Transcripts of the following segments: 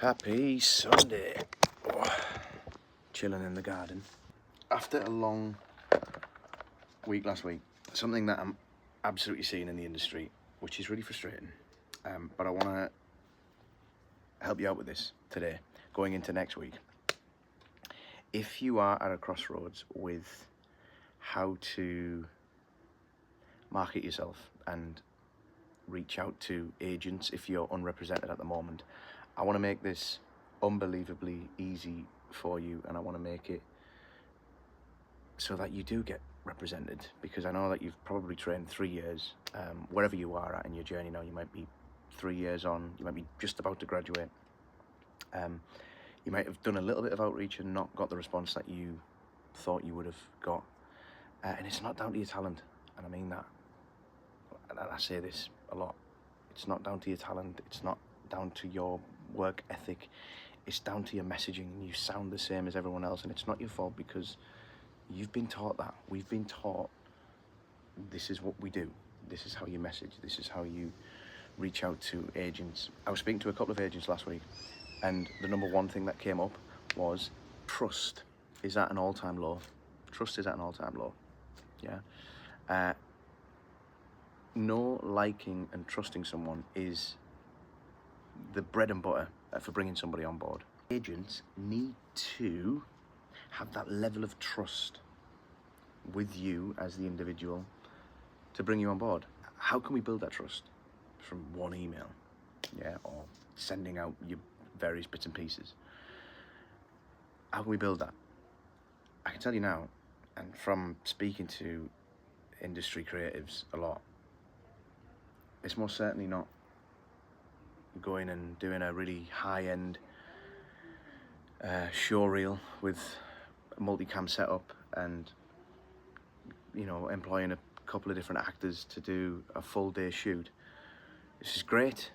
Happy Sunday. Oh, chilling in the garden. After a long week last week, something that I'm absolutely seeing in the industry, which is really frustrating, but I want to help you out with this today, going into next week. If you are at a crossroads with how to market yourself and reach out to agents if you're unrepresented at the moment, I want to make this unbelievably easy for you, and I want to make it so that you do get represented, because I know that you've probably trained 3 years, wherever you are at in your journey now. You might be 3 years on, you might be just about to graduate, you might have done a little bit of outreach and not got the response that you thought you would have got, and it's not down to your talent, and I mean that, and I say this a lot. It's not down to your talent, it's not down to your work ethic, it's down to your messaging. You sound the same as everyone else, and it's not your fault, because you've been taught that. We've been taught this is what we do, this is how you message, this is how you reach out to agents. I was speaking to a couple of agents last week, and the number one thing that came up was trust is at an all-time low. Trust is at an all-time low. Yeah. No, liking and trusting someone is the bread and butter for bringing somebody on board. Agents need to have that level of trust with you as the individual to bring you on board. How can we build that trust? From one email, yeah, or sending out your various bits and pieces. How can we build that? I can tell you now, and from speaking to industry creatives a lot, it's most certainly not going and doing a really high-end show reel with a multicam setup and, you know, employing a couple of different actors to do a full day shoot. This is great.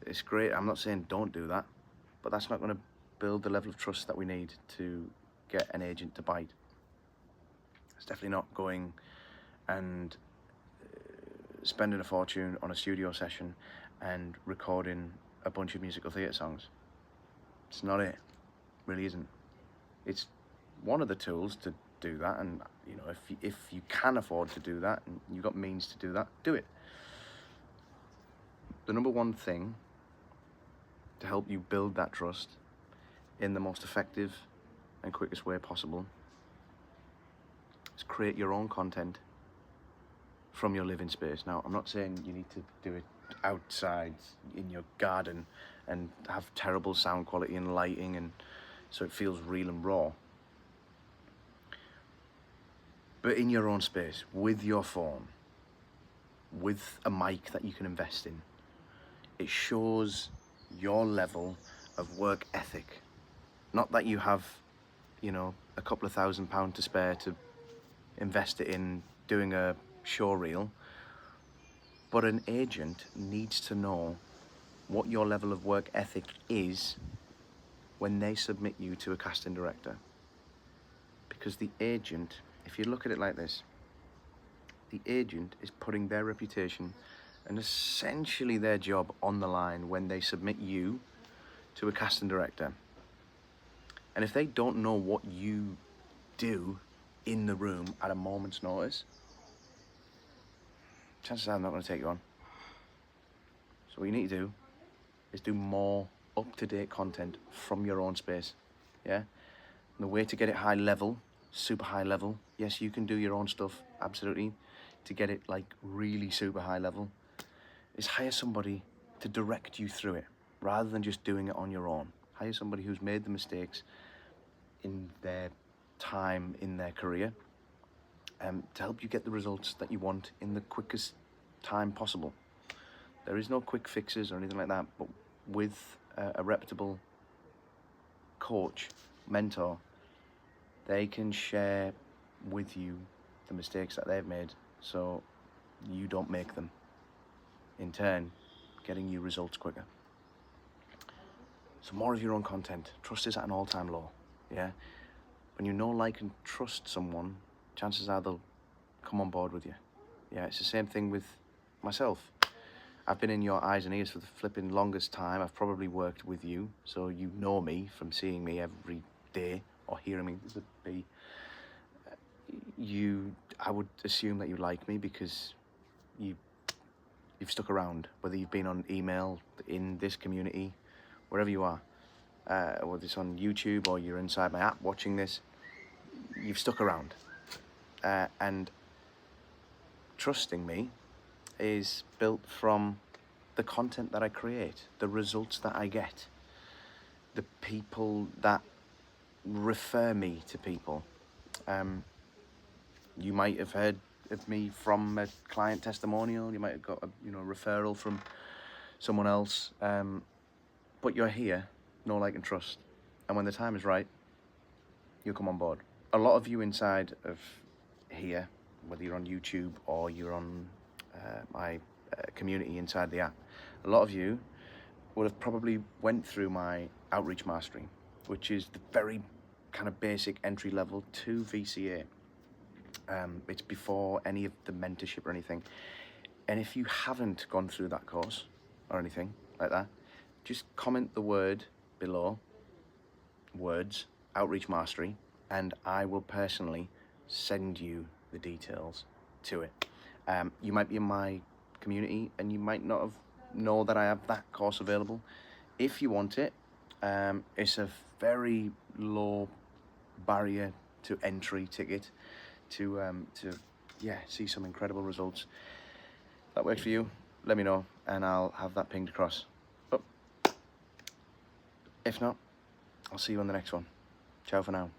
It's great. I'm not saying don't do that, but that's not going to build the level of trust that we need to get an agent to bite. It's definitely not going and spending a fortune on a studio session and recording a bunch of musical theatre songs. It's not it. Really isn't. It's one of the tools to do that, and you know, if you can afford to do that and you've got means to do that, do it. The number one thing to help you build that trust in the most effective and quickest way possible is create your own content from your living space. Now, I'm not saying you need to do it outside in your garden and have terrible sound quality and lighting, and so it feels real and raw. But in your own space, with your phone, with a mic that you can invest in, it shows your level of work ethic. Not that you have, you know, a couple of £1,000 to spare to invest it in doing a show reel, but an agent needs to know what your level of work ethic is when they submit you to a casting director. Because the agent, if you look at it like this, the agent is putting their reputation and essentially their job on the line when they submit you to a casting director. And if they don't know what you do in the room at a moment's notice, chances are I'm not going to take you on. So what you need to do is do more up-to-date content from your own space, yeah? And the way to get it high level, super high level, yes, you can do your own stuff, absolutely, to get it like really super high level, is hire somebody to direct you through it, rather than just doing it on your own. Hire somebody who's made the mistakes in their time in their career, to help you get the results that you want in the quickest time possible. There is no quick fixes or anything like that, but with a reputable coach, mentor, they can share with you the mistakes that they've made so you don't make them, in turn getting you results quicker. So more of your own content. Trust is at an all-time low, yeah? When you know, like, and trust someone, chances are they'll come on board with you. Yeah, it's the same thing with myself. I've been in your eyes and ears for the flipping longest time. I've probably worked with you, so you know me from seeing me every day or hearing me. I would assume that you like me because you've stuck around, whether you've been on email, in this community, wherever you are, whether it's on YouTube or you're inside my app watching this, you've stuck around. And trusting me is built from the content that I create, the results that I get, the people that refer me to people. You might have heard of me from a client testimonial. You might have got a referral from someone else. But you're here, know, like, and trust. And when the time is right, you'll come on board. A lot of you inside of here, whether you're on YouTube or you're on my community inside the app, a lot of you would have probably went through my outreach mastery, which is the very kind of basic entry level to VCA. It's before any of the mentorship or anything. And if you haven't gone through that course or anything like that, just comment the word below, words, outreach mastery, and I will personally send you the details to it. You might be in my community and you might not know that I have that course available. If you want it, it's a very low barrier to entry ticket to see some incredible results. If that works for you, let me know and I'll have that pinged across. But if not, I'll see you on the next one. Ciao for now.